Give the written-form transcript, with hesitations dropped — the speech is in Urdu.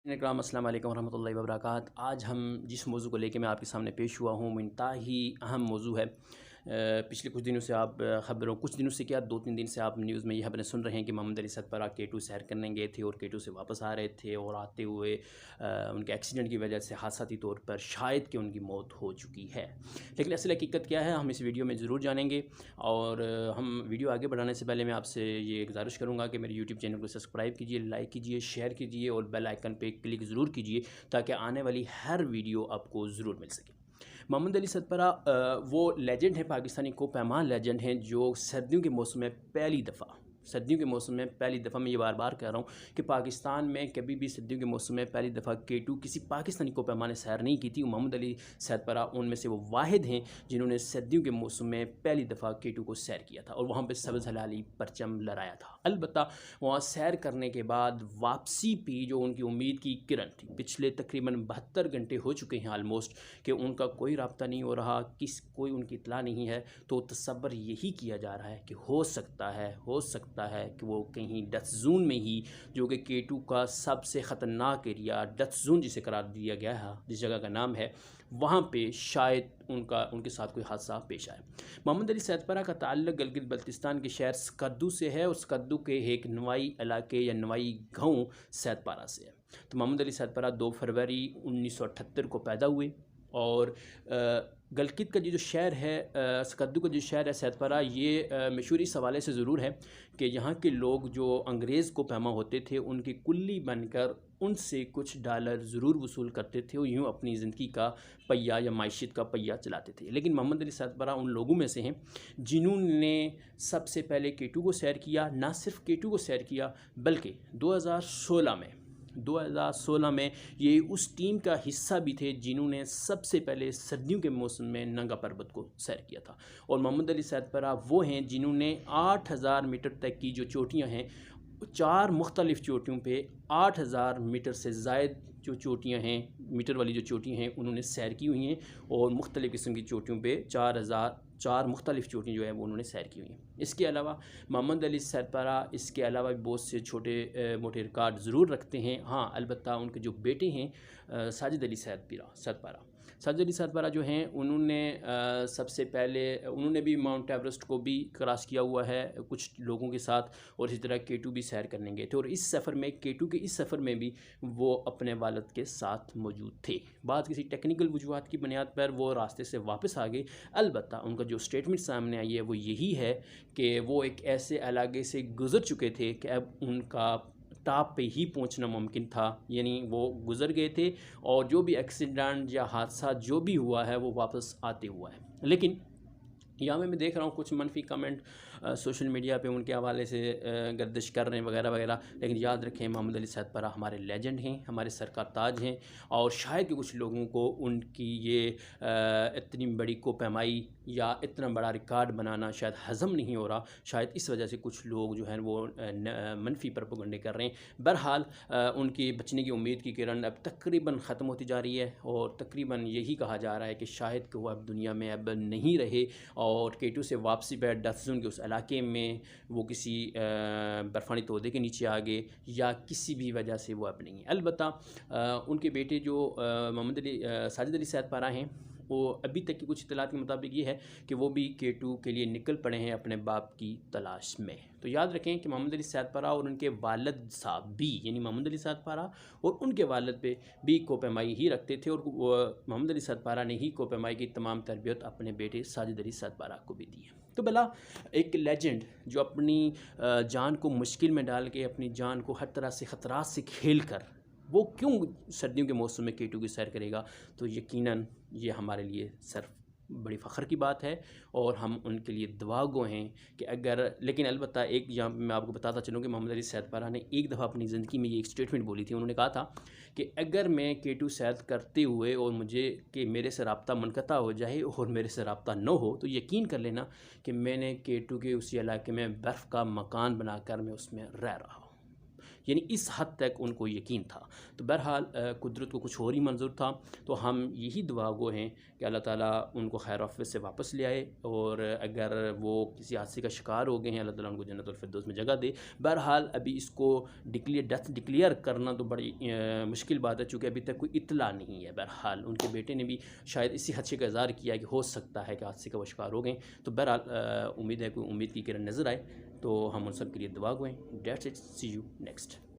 اکرام السلام علیکم ورحمۃ اللہ وبرکاتہ۔ آج ہم جس موضوع کو لے کے میں آپ کے سامنے پیش ہوا ہوں وہ انتہائی اہم موضوع ہے۔ پچھلے کچھ دنوں سے آپ کچھ دنوں سے کیا 2-3 دن سے آپ نیوز میں یہ خبریں سن رہے ہیں کہ محمد علی سربراہ K2 سیر کرنے گئے تھے اور K2 سے واپس آ رہے تھے اور آتے ہوئے ان کے ایکسیڈنٹ کی وجہ سے حادثاتی طور پر شاید کہ ان کی موت ہو چکی ہے، لیکن اصل حقیقت کیا ہے ہم اس ویڈیو میں ضرور جانیں گے۔ اور ہم ویڈیو آگے بڑھانے سے پہلے میں آپ سے یہ گزارش کروں گا کہ میرے یوٹیوب چینل کو سبسکرائب کیجئے، لائک کیجئے، شیئر کیجئے اور بیل آئیکن پہ کلک ضرور کیجئے تاکہ آنے والی ہر ویڈیو آپ کو ضرور مل سکے۔ محمد علی سربراہ وہ لیجنڈ ہیں، پاکستانی کو پیمان لیجنڈ ہیں جو سردیوں کے موسم میں پہلی دفعہ میں یہ بار بار کہہ رہا ہوں کہ پاکستان میں کبھی بھی سردیوں کے موسم میں پہلی دفعہ K2 کسی پاکستانی کو پیمان نے سیر نہیں کی تھی۔ محمد علی سربراہ ان میں سے وہ واحد ہیں جنہوں نے سردیوں کے موسم میں پہلی دفعہ K2 کو سیر کیا تھا اور وہاں پہ سبز ہلالی پرچم لہرایا تھا۔ البتہ وہاں سیر کرنے کے بعد واپسی پہ جو ان کی امید کی کرن تھی، پچھلے تقریباً 72 گھنٹے ہو چکے ہیں آلموسٹ کہ ان کا کوئی رابطہ نہیں ہو رہا، کوئی ان کی اطلاع نہیں ہے، تو تصور یہی کیا جا رہا ہے کہ ہو سکتا ہے کہ وہ کہیں ڈیتھ زون میں ہی، جو کہ K2 کا سب سے خطرناک ایریا ڈیتھ زون جسے قرار دیا گیا ہے، جس جگہ کا نام ہے، وہاں پہ شاید ان کے ساتھ کوئی حادثہ پیش آئے۔ محمد علی سربراہ کا تعلق گلگت بلتستان کے شہر سکردو سے ہے اور سکردو کے ایک نوائی علاقے یا نوائی گاؤں سید پارہ سے ہے۔ تو محمد علی سربراہ 2 فروری 1978 کو پیدا ہوئے اور گلگت کا جو شہر ہے، سکردو کا جو شہر ہے سید پارہ، یہ مشہور اس حوالے سے ضرور ہے کہ یہاں کے لوگ جو انگریز کو پیما ہوتے تھے ان کی کلی بن کر ان سے کچھ ڈالر ضرور وصول کرتے تھے اور یوں اپنی زندگی کا پہیہ یا معیشت کا پہیہ چلاتے تھے۔ لیکن محمد علی سربراہ ان لوگوں میں سے ہیں جنہوں نے سب سے پہلے K2 کو سیر کیا، نہ صرف K2 کو سیر کیا بلکہ 2016 میں یہ اس ٹیم کا حصہ بھی تھے جنہوں نے سب سے پہلے سردیوں کے موسم میں ننگا پربت کو سیر کیا تھا۔ اور محمد علی سربراہ وہ ہیں جنہوں نے 8000 میٹر تک کی جو چوٹیاں ہیں، 4 مختلف چوٹیوں پہ 8000 میٹر سے زائد جو چوٹیاں ہیں، میٹر والی جو چوٹیاں ہیں، انہوں نے سیر کی ہوئی ہیں اور مختلف قسم کی چوٹیوں پہ 4 مختلف چوٹیاں جو ہیں وہ انہوں نے سیر کی ہوئی ہیں۔ اس کے علاوہ محمد علی سربراہ اس کے علاوہ بھی بہت سے چھوٹے موٹے ریکارڈ ضرور رکھتے ہیں۔ ہاں، البتہ ان کے جو بیٹے ہیں ساجد علی سربراہ جو ہیں، انہوں نے سب سے پہلے انہوں نے بھی ماؤنٹ ایوریسٹ کو بھی کراس کیا ہوا ہے کچھ لوگوں کے ساتھ، اور اسی طرح K2 بھی سیر کرنے گئے تھے اور اس سفر میں K2 کے اس سفر میں بھی وہ اپنے والد کے ساتھ موجود تھے۔ بعد کسی ٹیکنیکل وجوہات کی بنیاد پر وہ راستے سے واپس آ گئے، البتہ ان کا جو سٹیٹمنٹ سامنے آئی ہے وہ یہی ہے کہ وہ ایک ایسے علاقے سے گزر چکے تھے کہ اب ان کا ٹاپ پہ ہی پہنچنا ممکن تھا، یعنی وہ گزر گئے تھے اور جو بھی ایکسیڈنٹ یا حادثہ جو بھی ہوا ہے وہ واپس آتے ہوا ہے۔ لیکن یہاں میں دیکھ رہا ہوں کچھ منفی کمنٹ سوشل میڈیا پہ ان کے حوالے سے گردش کر رہے ہیں وغیرہ وغیرہ، لیکن یاد رکھیں محمد علی سربراہ ہمارے لیجنڈ ہیں، ہمارے سر کا تاج ہیں، اور شاید کہ کچھ لوگوں کو ان کی یہ اتنی بڑی کو پیمائی یا اتنا بڑا ریکارڈ بنانا شاید ہضم نہیں ہو رہا، شاید اس وجہ سے کچھ لوگ جو ہیں وہ منفی پروپیگنڈے کر رہے ہیں۔ بہرحال ان کی بچنے کی امید کی کرن اب تقریباً ختم ہوتی جا رہی ہے اور تقریباً یہی کہا جا رہا ہے کہ شاید کہ وہ اب دنیا میں اب نہیں رہے اور K2 سے واپسی پہ ڈیتھ زون کے اس علاقے میں وہ کسی برفانی تودے کے نیچے آ گئے یا کسی بھی وجہ سے وہ اب نہیں ہیں۔ البتہ ان کے بیٹے جو ساجد علی سربراہ ہیں، وہ ابھی تک کی کچھ اطلاعات کے مطابق یہ ہے کہ وہ بھی K2 کے لیے نکل پڑے ہیں اپنے باپ کی تلاش میں۔ تو یاد رکھیں کہ محمد علی سربراہ اور ان کے والد صاحب بھی، یعنی محمد علی سربراہ اور ان کے والد پہ بھی کوپیمائی ہی رکھتے تھے اور محمد علی سربراہ نے ہی کوپیمائی کی تمام تربیت اپنے بیٹے ساجد علی سربراہ کو بھی دی ہے۔ تو بلا ایک لیجنڈ جو اپنی جان کو مشکل میں ڈال کے، اپنی جان کو ہر طرح سے خطرات سے کھیل کر وہ کیوں سردیوں کے موسم میں K2 کی سیر کرے گا، تو یقیناً یہ ہمارے لیے صرف بڑی فخر کی بات ہے اور ہم ان کے لیے دعا گو ہیں کہ لیکن البتہ ایک یہاں میں آپ کو بتاتا چلوں کہ محمد علی سربراہ نے ایک دفعہ اپنی زندگی میں یہ ایک سٹیٹمنٹ بولی تھی، انہوں نے کہا تھا کہ اگر میں K2 سیر کرتے ہوئے اور میرے سے رابطہ منقطع ہو جائے اور میرے سے رابطہ نہ ہو تو یقین کر لینا کہ میں نے K2 کے اسی علاقے میں برف کا مکان بنا کر میں اس میں رہ رہا ہوں، یعنی اس حد تک ان کو یقین تھا. تو بہرحال قدرت کو کچھ اور ہی منظور تھا. تو ہم یہی دعا گو ہیں کہ اللہ تعالیٰ ان کو خیر وافیت سے واپس لے آئے، اور اگر وہ کسی حادثے کا شکار ہو گئے ہیں، اللہ تعالیٰ ان کو جنت الفردوس میں جگہ دے. بہرحال ابھی اس کو ڈیتھ ڈکلیئر کرنا تو بڑی مشکل بات ہے، چونکہ ابھی تک کوئی اطلاع نہیں ہے. بہرحال ان کے بیٹے نے بھی شاید اسی خدشے کا اظہار کیا کہ ہو سکتا ہے کہ حادثے کا وہ شکار ہو گئے. تو بہرحال امید ہے کوئی امید کی کرن نظر آئے. تو ہم ان سب کے لیے دعا گوئیں. That's it, see you next.